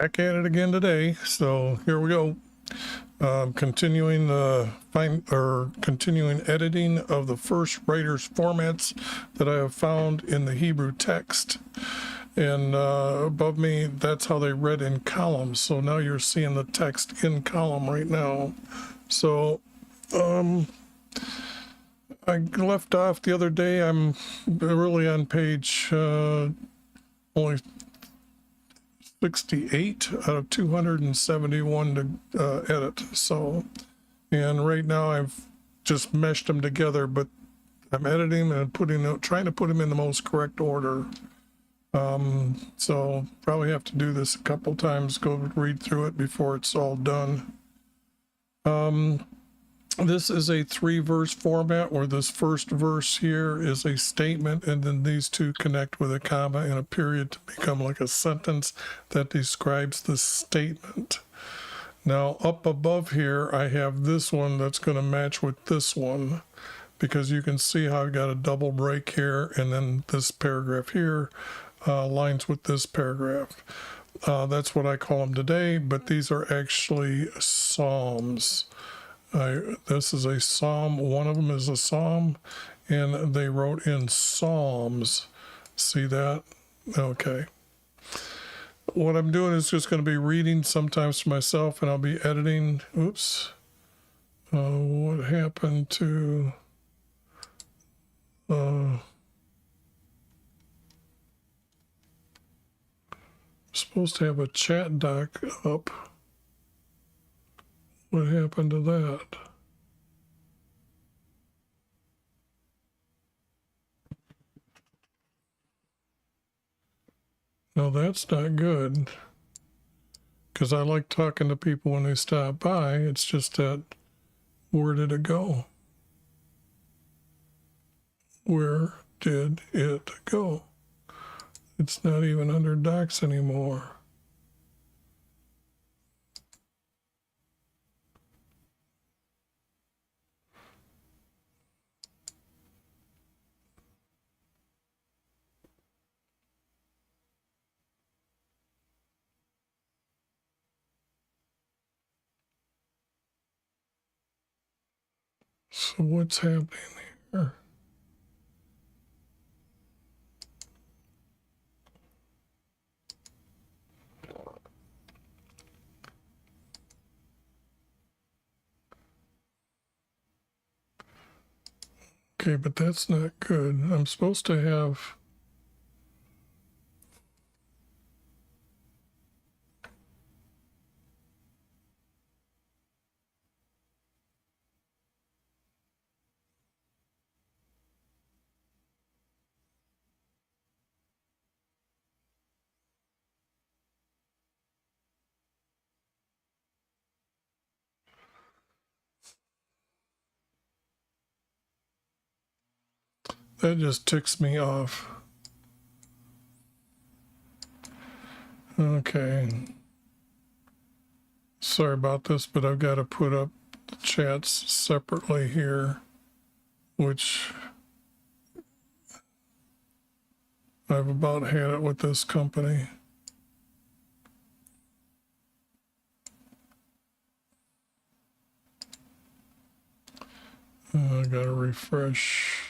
Back at it again today. So here we go. Continuing continuing editing of the first writer's formats that I have found in the Hebrew text. And above me, that's how they read in columns. So now you're seeing the text in column right now. So I left off the other day. I'm really on page only 68 out of 271 to edit. So, and right now I've just meshed them together, but I'm editing and trying to put them in the most correct order. So probably have to do this a couple times, go read through it before it's all done. This is a 3-verse format where this first verse here is a statement, and then these two connect with a comma and a period to become like a sentence that describes the statement. Now up above here, I have this one that's going to match with this one, because you can see how I've got a double break here, and then this paragraph here lines with this paragraph. That's what I call them today, but these are actually psalms. This is a psalm. One of them is a psalm, and they wrote in psalms. See that? Okay. What I'm doing is just going to be reading sometimes to myself, and I'll be editing. Oops. What happened to... supposed to have a chat doc up. What happened to that? No, that's not good. Because I like talking to people when they stop by. It's just that, where did it go? Where did it go? It's not even under docs anymore. So what's happening here? Okay, but that's not good. I'm supposed to have... That just ticks me off. Okay. Sorry about this, but I've got to put up the chats separately here, which I've about had it with this company. I gotta refresh.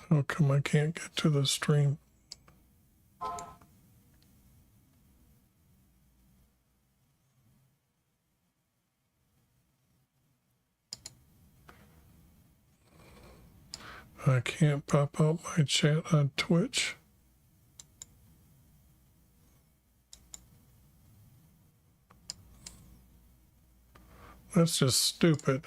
How come I can't get to the stream? I can't pop out my chat on Twitch. That's just stupid.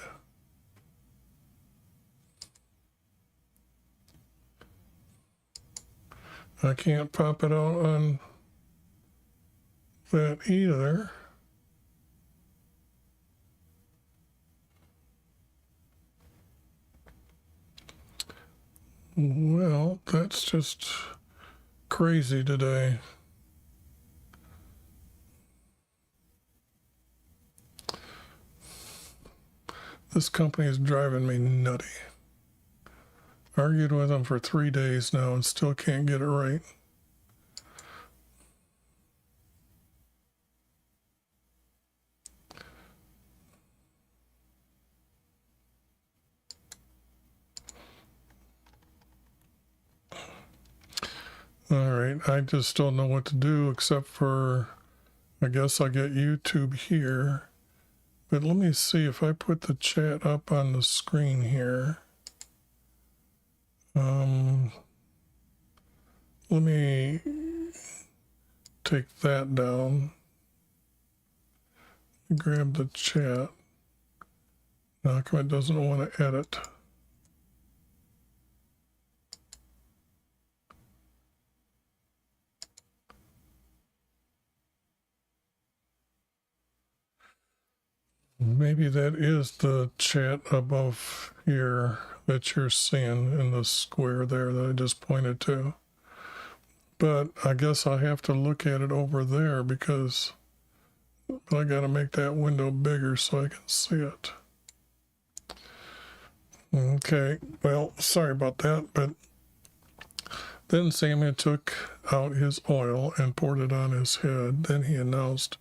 I can't pop it out on that either. Well, that's just crazy today. This company is driving me nutty. Argued with him for 3 days now and still can't get it right. All right, I just don't know what to do except for, I guess I get YouTube here. But let me see if I put the chat up on the screen here. Let me take that down. Grab the chat. Now, how come it doesn't want to edit? Maybe that is the chat above here that you're seeing in the square there that I just pointed to. But I guess I have to look at it over there because I got to make that window bigger so I can see it. Okay, well, sorry about that, but then Samuel took out his oil and poured it on his head. Then he announced,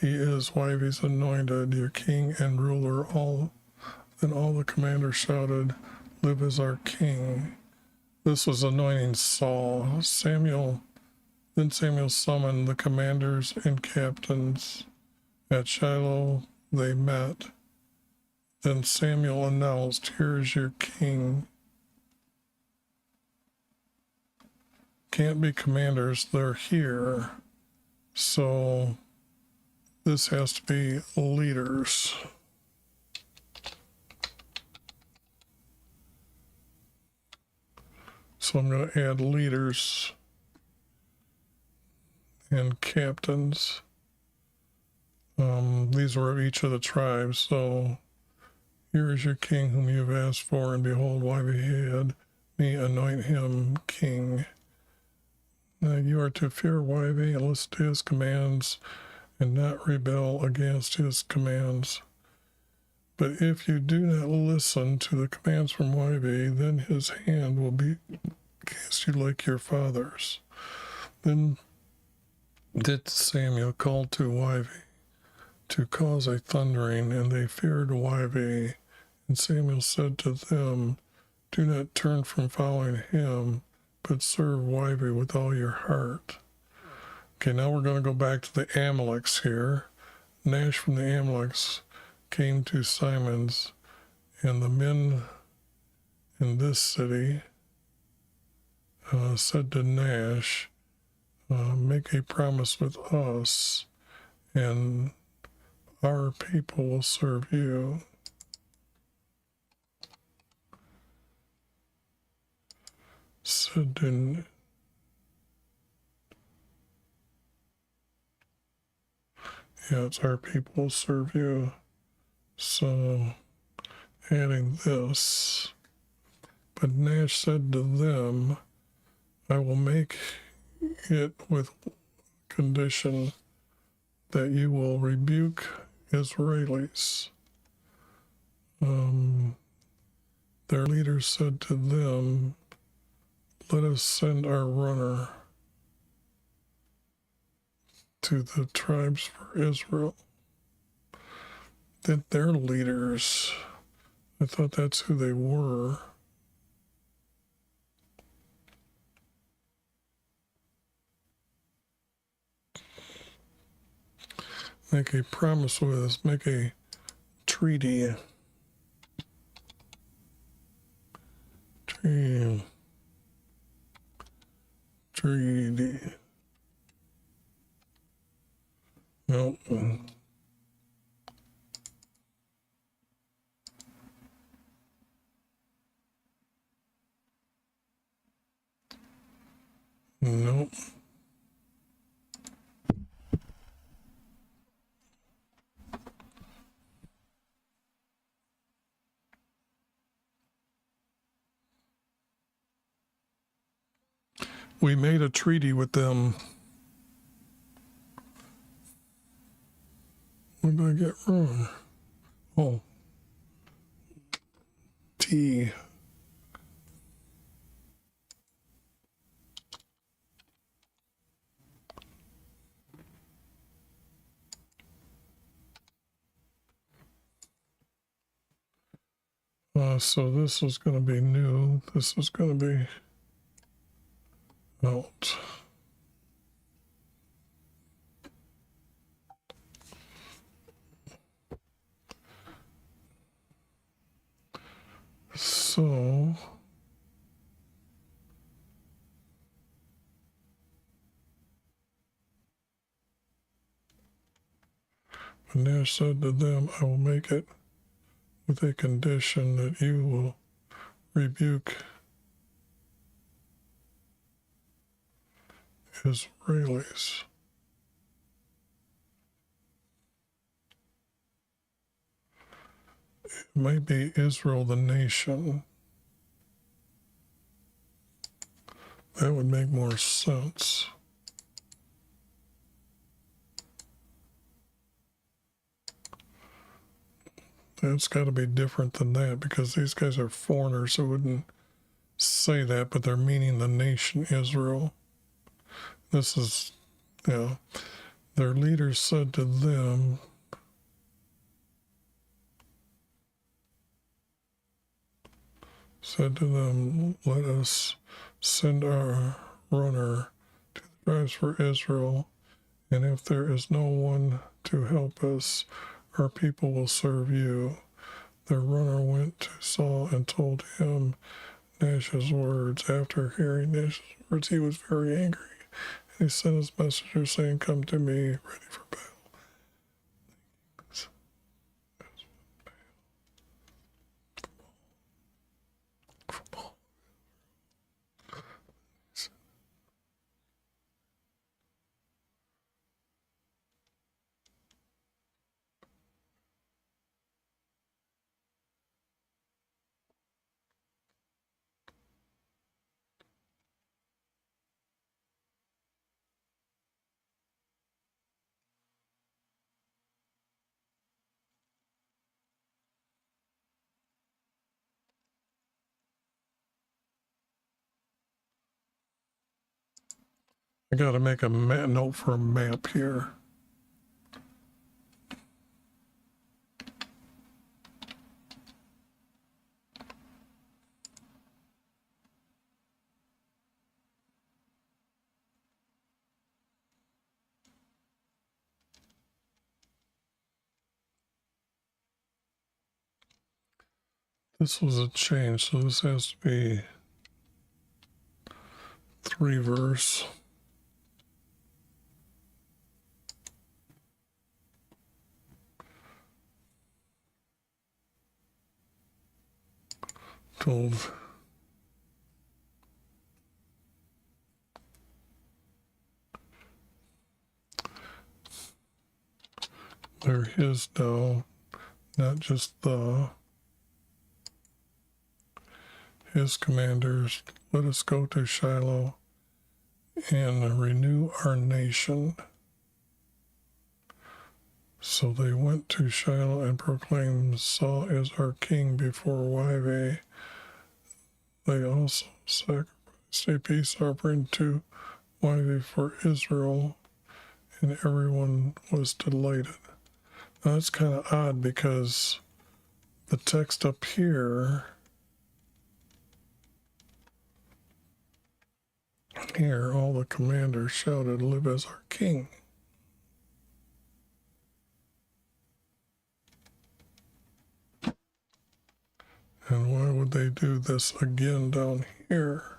"He is Wivey's anointed, your king and ruler." Then all the commanders shouted, "Live as our king." This was anointing Saul. Then Samuel summoned the commanders and captains. At Shiloh they met. Then Samuel announced, "Here is your king." Can't be commanders, they're here. So this has to be leaders. So I'm going to add leaders and captains. These were of each of the tribes. So here is your king whom you have asked for, and behold, why we had me anoint him king. Now you are to fear Wivey and listen to his commands and not rebel against his commands. But if you do not listen to the commands from Wivey, then his hand will be against you like your father's. Then did Samuel call to Wivey to cause a thundering, and they feared Wivey. And Samuel said to them, "Do not turn from following him, but serve Wivey with all your heart." Okay, now we're going to go back to the Amaleks here. Nash from the Amaleks came to Simon's, and the men in this city said to Nash, "Make a promise with us, and our people will serve you." Said to Yeah, it's "our people will serve you." So adding this. But Nash said to them, "I will make it with condition that you will rebuke Israelis." Their leader said to them, "Let us send our runner to the tribes for Israel." That their leaders, I thought that's who they were. Make a promise with us, make a treaty. Treaty. Nope. Nope. We made a treaty with them. What did I get wrong? Oh. T. So this is going to be new. This is going to be out. So and there said to them, I will make it with a condition that you will rebuke Israelis. It might be Israel the nation. That would make more sense. It's got to be different than that because these guys are foreigners who wouldn't say that, but they're meaning the nation Israel. This is, their leaders said to them, let us send our runner to the tribes for Israel, and if there is no one to help us, our people will serve you. The runner went to Saul and told him Nash's words. After hearing Nash's words, he was very angry. And he sent his messenger saying, come to me, ready for battle. I got to make a note for a map here. This was a change, so this has to be 3 verse. Told they're his now, not just his commanders. Let us go to Shiloh and renew our nation. So they went to Shiloh and proclaimed Saul as our king before Yahweh. They also sacrificed a peace offering to Yahweh for Israel, and everyone was delighted. Now that's kind of odd because the text up here, all the commanders shouted, live as our king. And why would they do this again down here?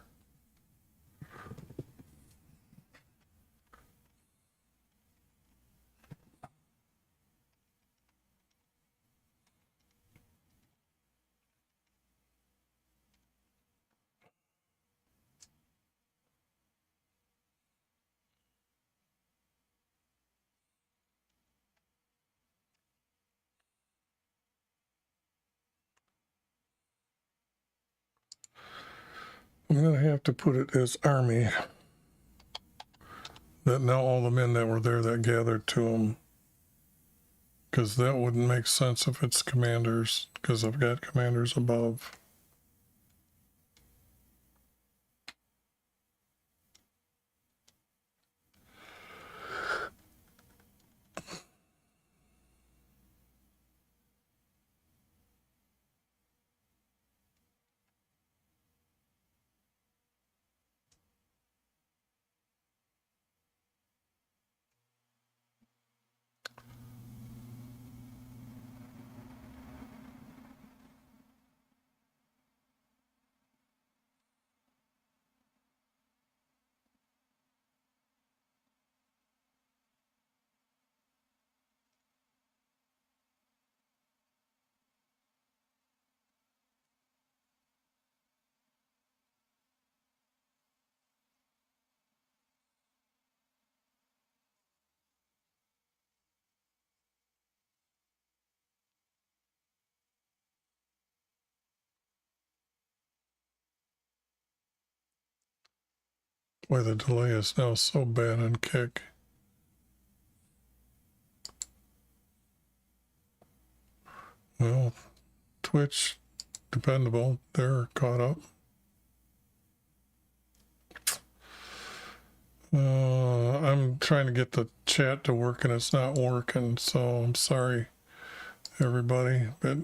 I'm going to have to put it as army. That now all the men that were there that gathered to him, because that wouldn't make sense if it's commanders, because I've got commanders above. Boy, the delay is now so bad on Kick. Well, Twitch, dependable. They're caught up. I'm trying to get the chat to work and it's not working, so I'm sorry, everybody, but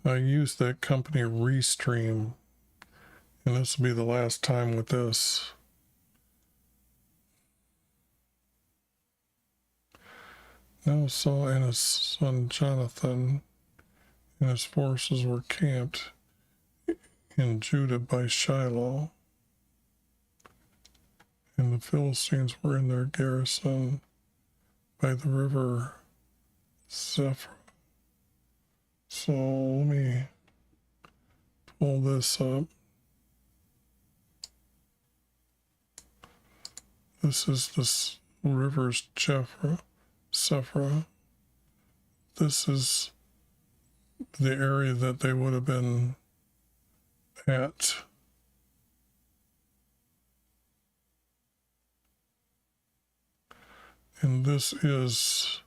I used that company Restream, and this will be the last time with this. Now Saul and his son Jonathan and his forces were camped in Judah by Shiloh, and the Philistines were in their garrison by the river Zephyr. So let me pull this up. This is this river's Sephra. This is the area that they would have been at. And this is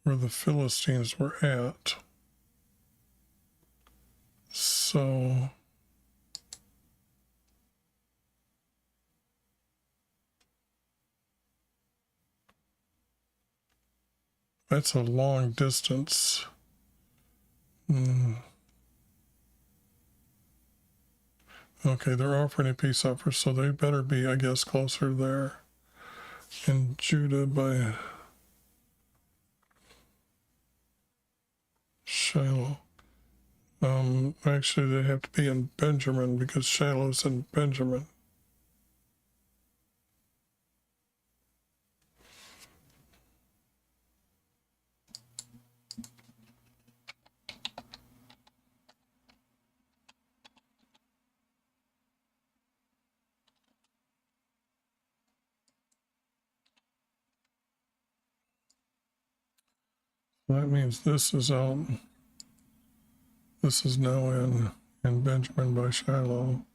where the Philistines were at. So that's a long distance. Okay, they're offering a peace offer, so they better be, I guess, closer there. In Judah by Shiloh. Actually, they have to be in Benjamin because Shiloh's in Benjamin. That means this is out. This is now in Benjamin by Shiloh,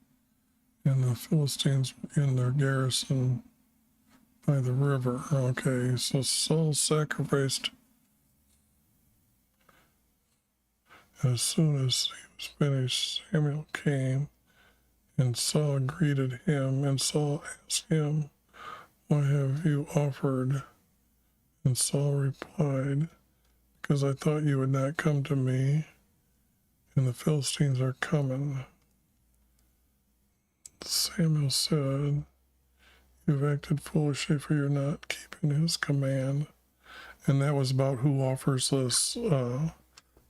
and the Philistines in their garrison by the river. Okay, so Saul sacrificed. As soon as he was finished, Samuel came, and Saul greeted him, and Saul asked him, "Why have you offered?" And Saul replied, "Because I thought you would not come to me, and the Philistines are coming." Samuel said, "You've acted foolishly, for you're not keeping his command." And that was about who offers this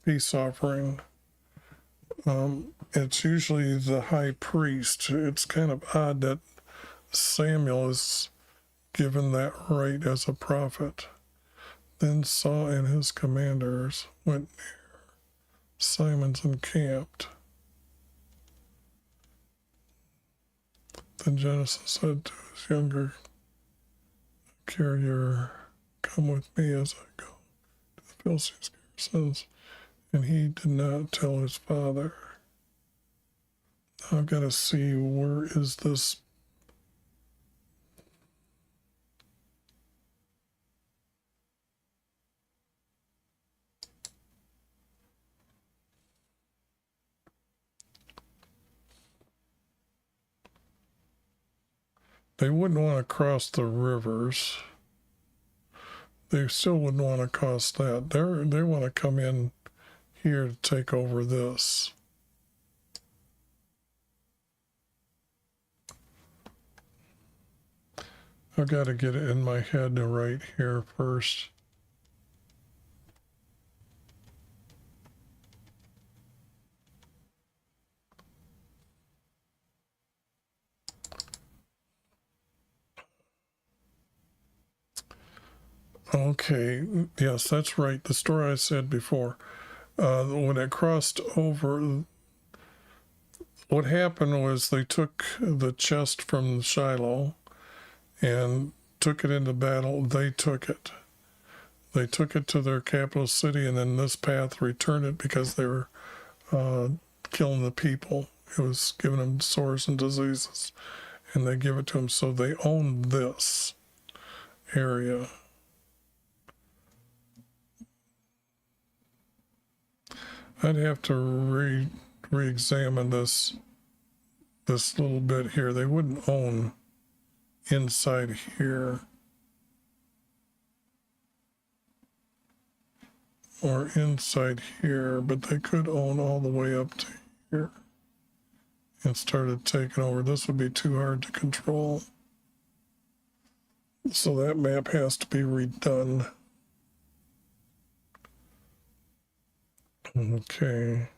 peace offering. It's usually the high priest. It's kind of odd that Samuel is given that right as a prophet. Then Saul and his commanders went near Simon's and camped. Then Jonathan said to his younger carrier, "Come with me as I go to the Philistines' garrisons." And he did not tell his father. Now I've got to see, where is this? They wouldn't want to cross the rivers. They still wouldn't want to cross that. They want to come in here to take over this. I've got to get it in my head to write here first. Okay, yes, that's right. The story I said before. When it crossed over, what happened was they took the chest from Shiloh and took it into battle. They took it. they took it to their capital city, and then this path returned it because they were killing the people. It was giving them sores and diseases, and they give it to them. So they own this area. I'd have to re-examine this little bit here. They wouldn't own inside here or inside here, but they could own all the way up to here and started taking over. This would be too hard to control. So that map has to be redone. Okay.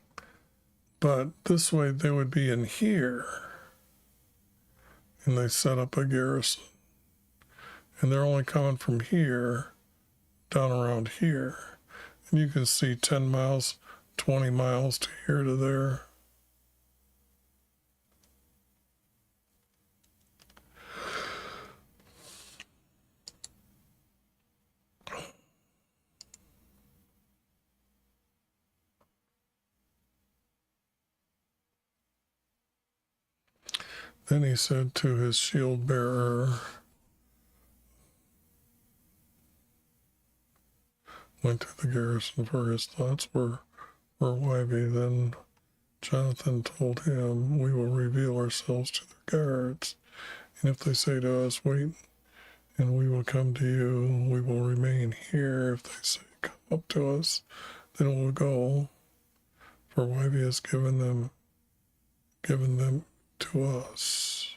But this way they would be in here. And they set up a garrison. And they're only coming from here down around here. And you can see 10 miles, 20 miles to here to there. Then he said to his shield bearer, went to the garrison, for his thoughts were wivy. Then Jonathan told him, we will reveal ourselves to the guards. And if they say to us, wait, and we will come to you, we will remain here. If they say, come up to us, then we'll go. For Wivey has given them to us.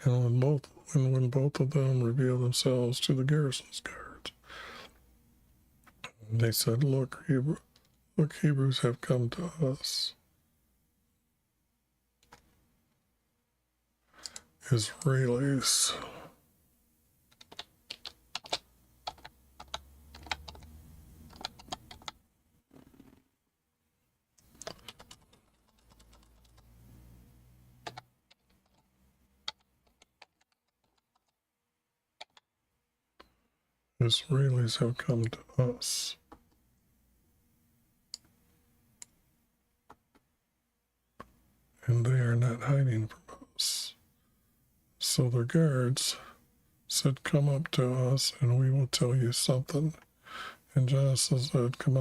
And when both of them revealed themselves to the garrison's guards, they said, look, Hebrews have come to us. Israelis. Israelis have come to us. And they are not hiding from us. So the guards said, come up to us and we will tell you something. And Jonathan said, come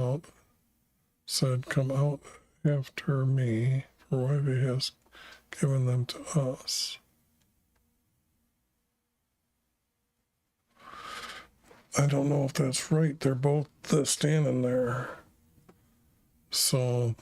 out after me, for Wivey has given them to us. I don't know if that's right. They're both standing there. So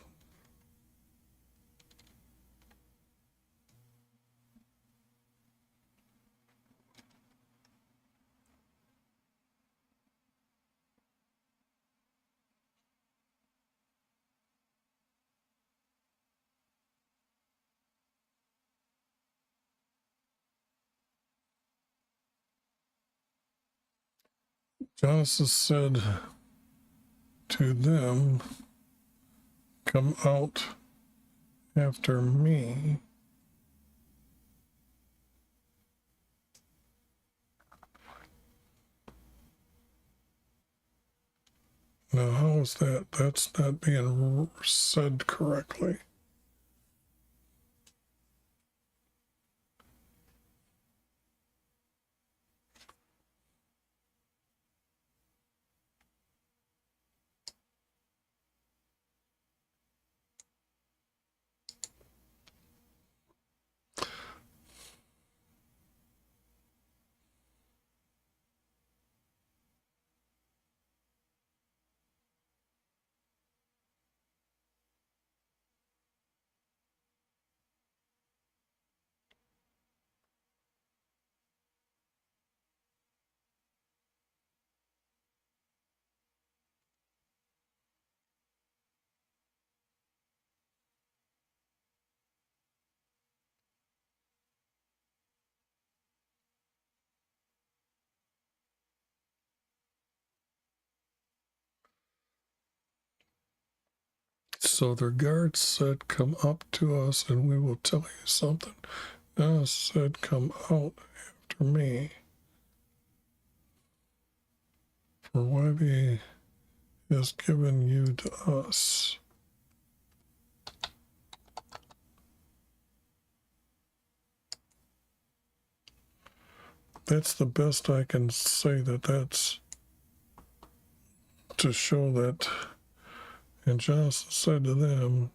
Jonathan said to them, come out after me. Now, how is that? That's not being said correctly. So their guards said, come up to us and we will tell you something. Jonathan said, come out after me. For YB is given you to us. That's the best I can say that's to show that. And Jonathan said to them,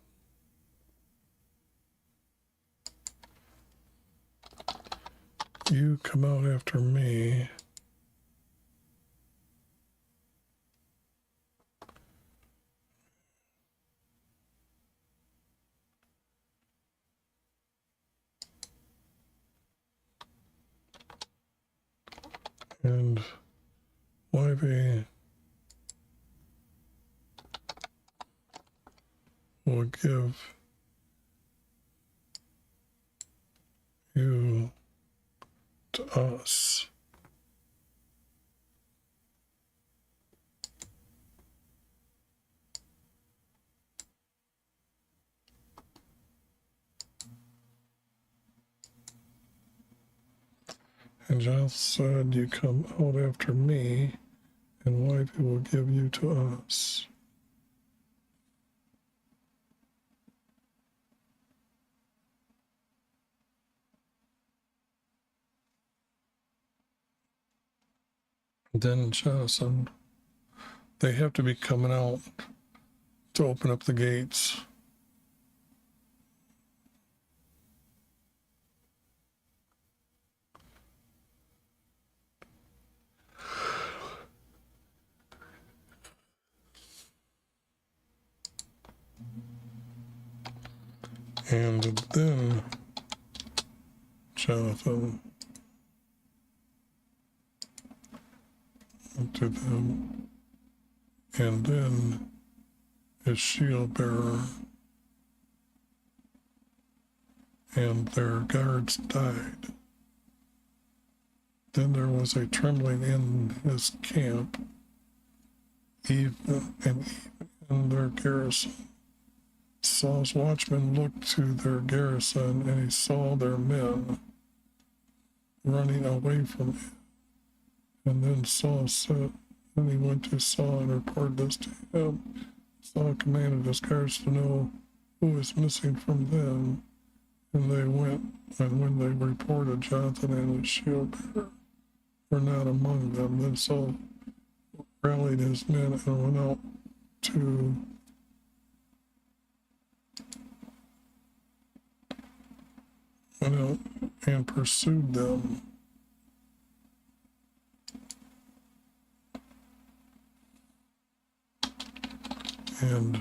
you come out after me. And YB will give you to us. And Jonathan said, you come out after me, and YB will give you to us. Then Jonathan, they have to be coming out to open up the gates. And then Jonathan to them, and then his shield bearer and their guards died. Then there was a trembling in his camp, even in their garrison. Saul's watchmen looked to their garrison, and he saw their men running away from him. And then Saul said, and he went to Saul and reported this to him. Saul commanded his guards to know who was missing from them. And they went, and when they reported Jonathan and his shield bearer were not among them, then Saul rallied his men and went out and pursued them. And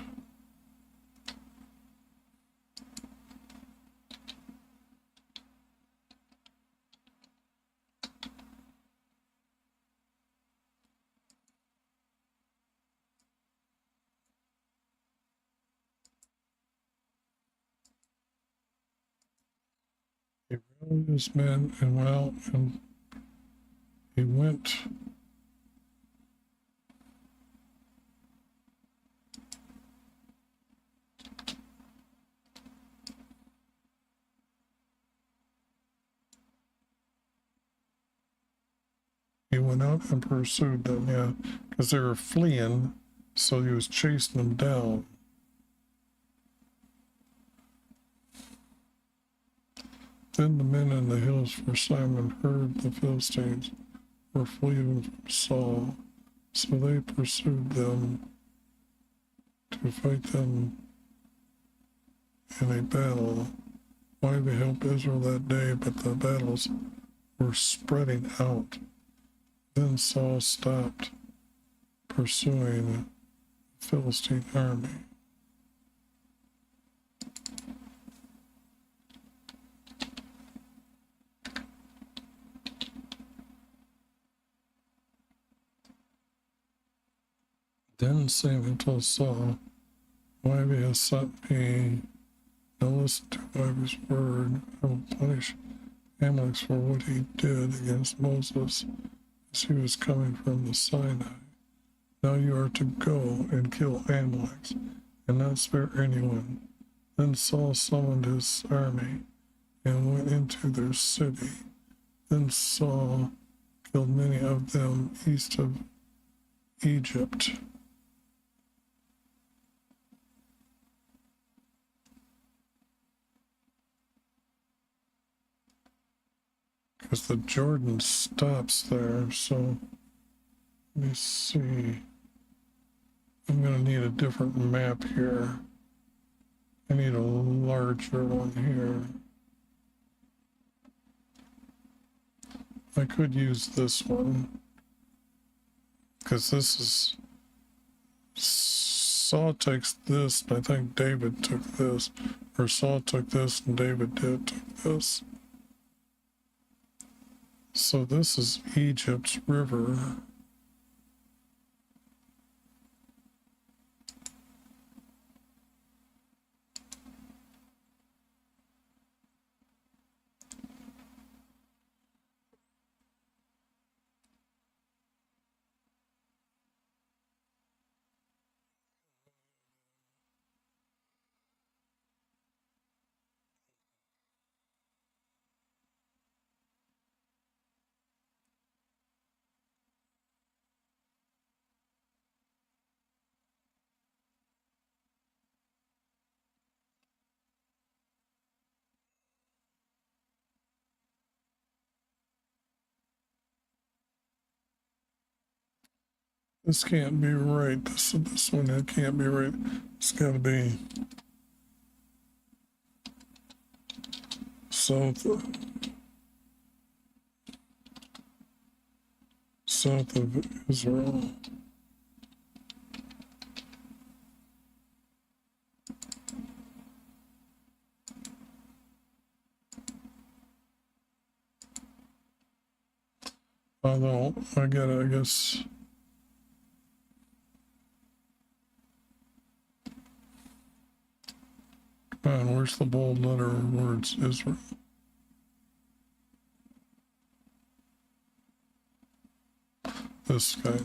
he rallied his men and went out, and he went out and pursued them, yeah, because they were fleeing, so he was chasing them down. Then the men in the hills for Simon heard the Philistines were fleeing from Saul, so they pursued them to fight them in a battle. Why they helped Israel that day, but the battles were spreading out. Then Saul stopped pursuing the Philistine army. Then Samuel told Saul, why have you sent me? Now listen to Yahweh's word. I will punish Amalek for what he did against Moses as he was coming from the Sinai. Now you are to go and kill Amalek and not spare anyone. Then Saul summoned his army and went into their city. Then Saul killed many of them east of Egypt. Because the Jordan stops there, so let me see. I'm going to need a different map here. I need a larger one here. I could use this one, because this is, Saul takes this, and I think David took this, or Saul took this and David took this. So this is Egypt's river. This can't be right. This one, it can't be right. It's got to be south of Israel. Although I guess. Come on, where's the bold letter words? Israel. This guy.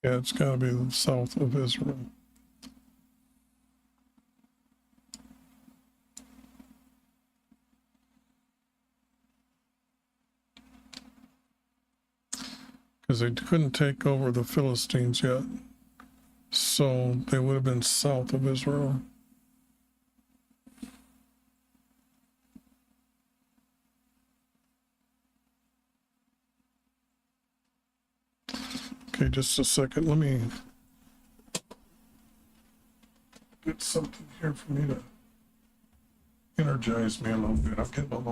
Yeah, it's got to be the south of Israel. Because they couldn't take over the Philistines yet. So they would have been south of Israel. Okay, just a second. Let me get something here for me to energize me a little bit. I'm getting a little